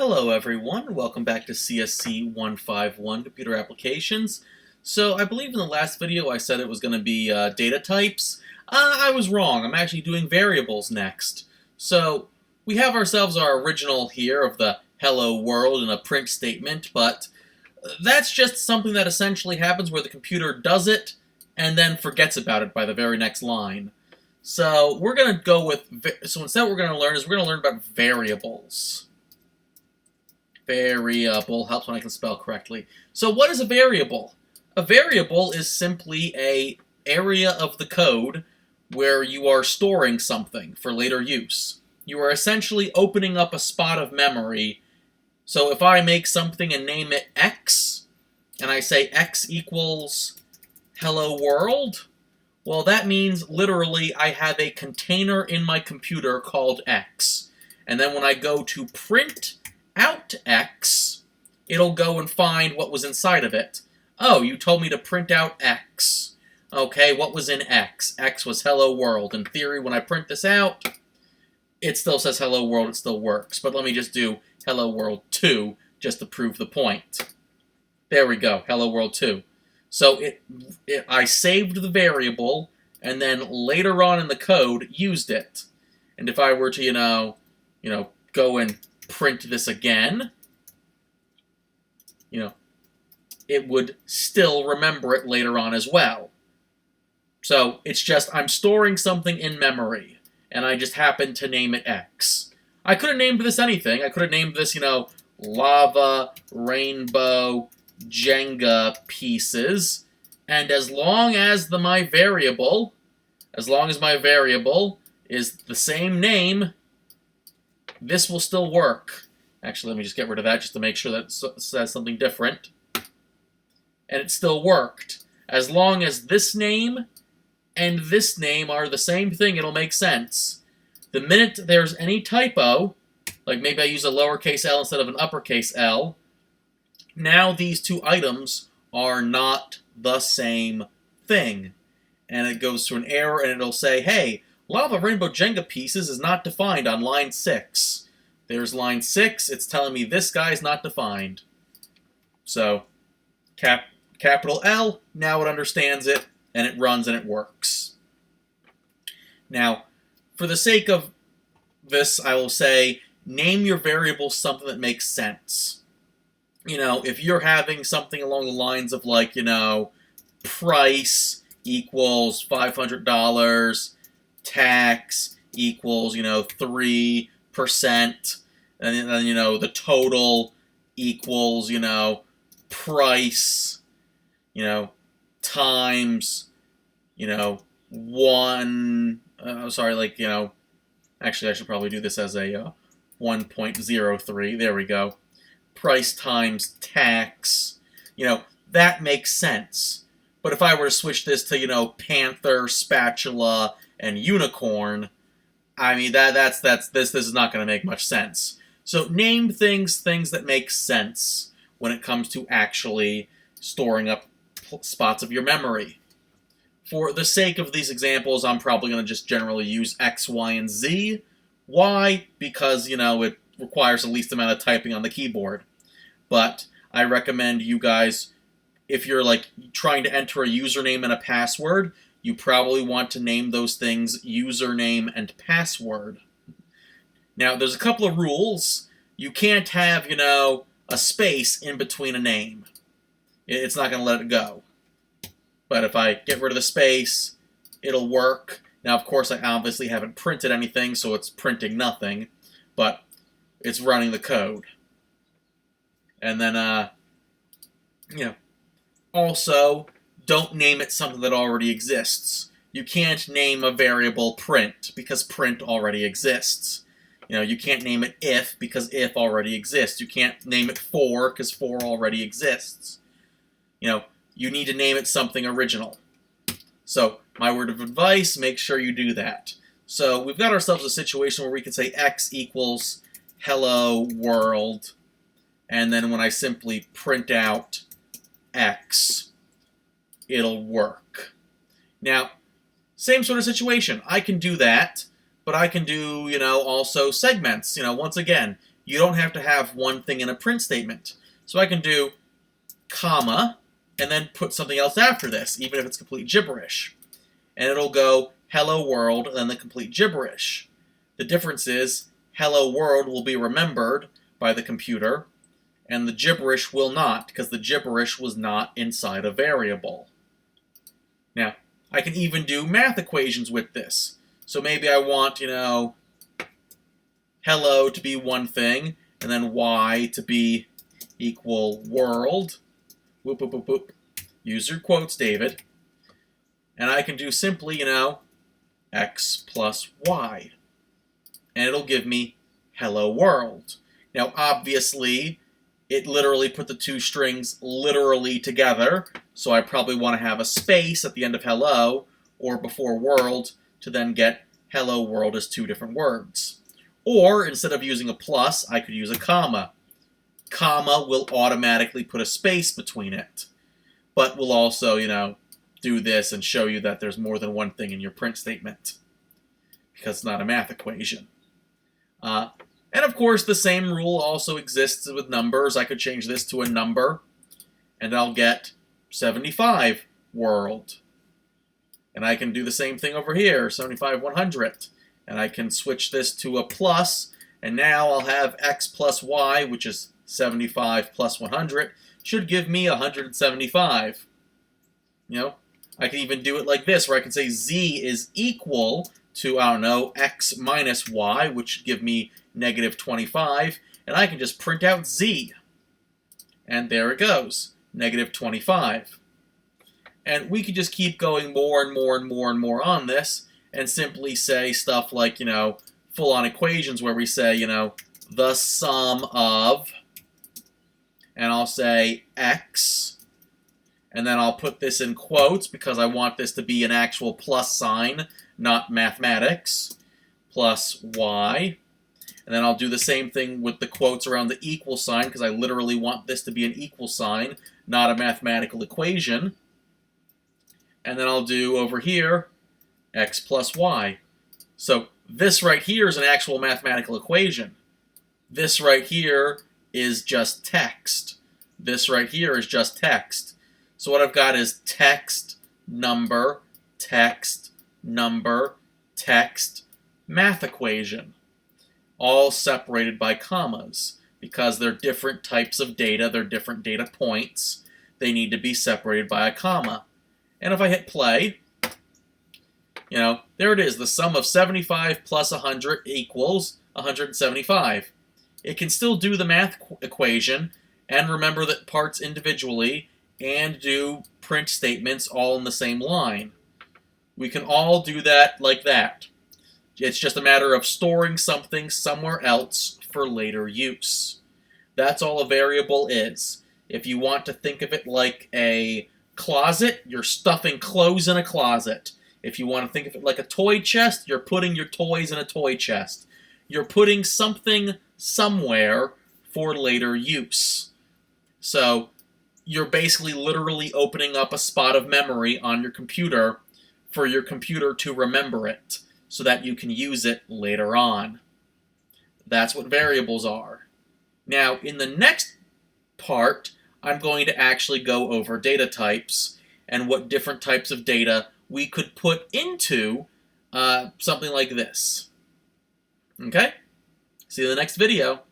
Hello everyone, welcome back to CSC 151 Computer Applications. So I believe in the last video I said it was going to be data types. I was wrong, I'm actually doing variables next. So we have ourselves our original here of the hello world and a print statement, but that's just something that essentially happens where the computer does it and then forgets about it by the very next line. So we're going to go with, instead what we're going to learn is we're going to learn about variables. Variable helps when I can spell correctly. So what is a variable? A variable is simply an area of the code where you are storing something for later use. You are essentially opening up a spot of memory. So if I make something and name it X, and I say X equals hello world, well that means literally I have a container in my computer called X. And then when I go to print out X, it'll go and find what was inside of it. Oh, you told me to print out X. Okay, what was in X? X was hello world. In theory, when I print this out, it still says hello world, it still works. But let me just do hello world 2 just to prove the point. There we go, hello world 2. So I saved the variable, and then later on in the code, used it. And if I were to, go and print this again, it would still remember it later on as well. So it's just I'm storing something in memory, and I just happen to name it X. I could have named this anything. I could have named this, lava, rainbow, Jenga pieces, and as long as my variable is the same name, this will still work. Actually, let me just get rid of that just to make sure that it says something different. And it still worked. As long as this name and this name are the same thing, it'll make sense. The minute there's any typo, like maybe I use a lowercase l instead of an uppercase L, now these two items are not the same thing. And it goes through an error and it'll say, hey, lava rainbow Jenga pieces is not defined on line 6. There's line 6. It's telling me this guy's not defined. So, capital L, now it understands it, and it runs and it works. Now, for the sake of this, I will say, name your variable something that makes sense. If you're having something along the lines of like, price equals $500, tax equals, 3%, and then, the total equals, price, times, 1, actually I should probably do this as a 1.03, there we go, price times tax, that makes sense. But if I were to switch this to, panther, spatula, and unicorn, I mean, this is not going to make much sense. So name things that make sense when it comes to actually storing up spots of your memory. For the sake of these examples, I'm probably going to just generally use X, Y, and Z. Why? Because, it requires the least amount of typing on the keyboard. But I recommend you guys, if you're trying to enter a username and a password, you probably want to name those things username and password. Now, there's a couple of rules. You can't have, a space in between a name. It's not going to let it go. But if I get rid of the space, it'll work. Now, of course, I obviously haven't printed anything, so it's printing nothing. But it's running the code. And then, also, don't name it something that already exists. You can't name a variable print, because print already exists. You can't name it if, because if already exists. You can't name it for, because for already exists. You need to name it something original. So, my word of advice, make sure you do that. So, we've got ourselves a situation where we can say X equals hello world, and then when I simply print out X, it'll work. Now, same sort of situation. I can do that, but I can do, also segments. Once again, you don't have to have one thing in a print statement. So I can do comma, and then put something else after this, even if it's complete gibberish. And it'll go hello world, and then the complete gibberish. The difference is hello world will be remembered by the computer, and the gibberish will not, because the gibberish was not inside a variable. Now, I can even do math equations with this. So maybe I want, hello to be one thing, and then y to be equal world. Whoop, whoop, whoop, whoop. Use your quotes, David. And I can do simply, x plus y. And it'll give me hello world. Now, obviously, it literally put the two strings literally together, so I probably want to have a space at the end of hello or before world to then get hello world as two different words. Or, instead of using a plus, I could use a comma. Comma will automatically put a space between it, but will also, do this and show you that there's more than one thing in your print statement, because it's not a math equation. And of course, the same rule also exists with numbers. I could change this to a number, and I'll get 75 world. And I can do the same thing over here, 75 100. And I can switch this to a plus, and now I'll have x plus y, which is 75 plus 100, should give me 175. I can even do it like this, where I can say z is equal to, x minus y, which should give me negative 25, and I can just print out z. And there it goes, negative 25. And we could just keep going more and more and more and more on this, and simply say stuff like, full-on equations where we say, the sum of, and I'll say x, and then I'll put this in quotes because I want this to be an actual plus sign, not mathematics, plus y. And then I'll do the same thing with the quotes around the equal sign because I literally want this to be an equal sign, not a mathematical equation. And then I'll do over here x plus y. So this right here is an actual mathematical equation. This right here is just text. This right here is just text. So what I've got is text, number, text, number, text, math equation. All separated by commas. Because they're different types of data, they're different data points, they need to be separated by a comma. And if I hit play, there it is. The sum of 75 plus 100 equals 175. It can still do the math equation and remember the parts individually and do print statements all in the same line. We can all do that like that. It's just a matter of storing something somewhere else for later use. That's all a variable is. If you want to think of it like a closet, you're stuffing clothes in a closet. If you want to think of it like a toy chest, you're putting your toys in a toy chest. You're putting something somewhere for later use. So you're basically literally opening up a spot of memory on your computer for your computer to remember it so that you can use it later on. That's what variables are. Now, in the next part, I'm going to actually go over data types and what different types of data we could put into something like this. Okay? See you in the next video.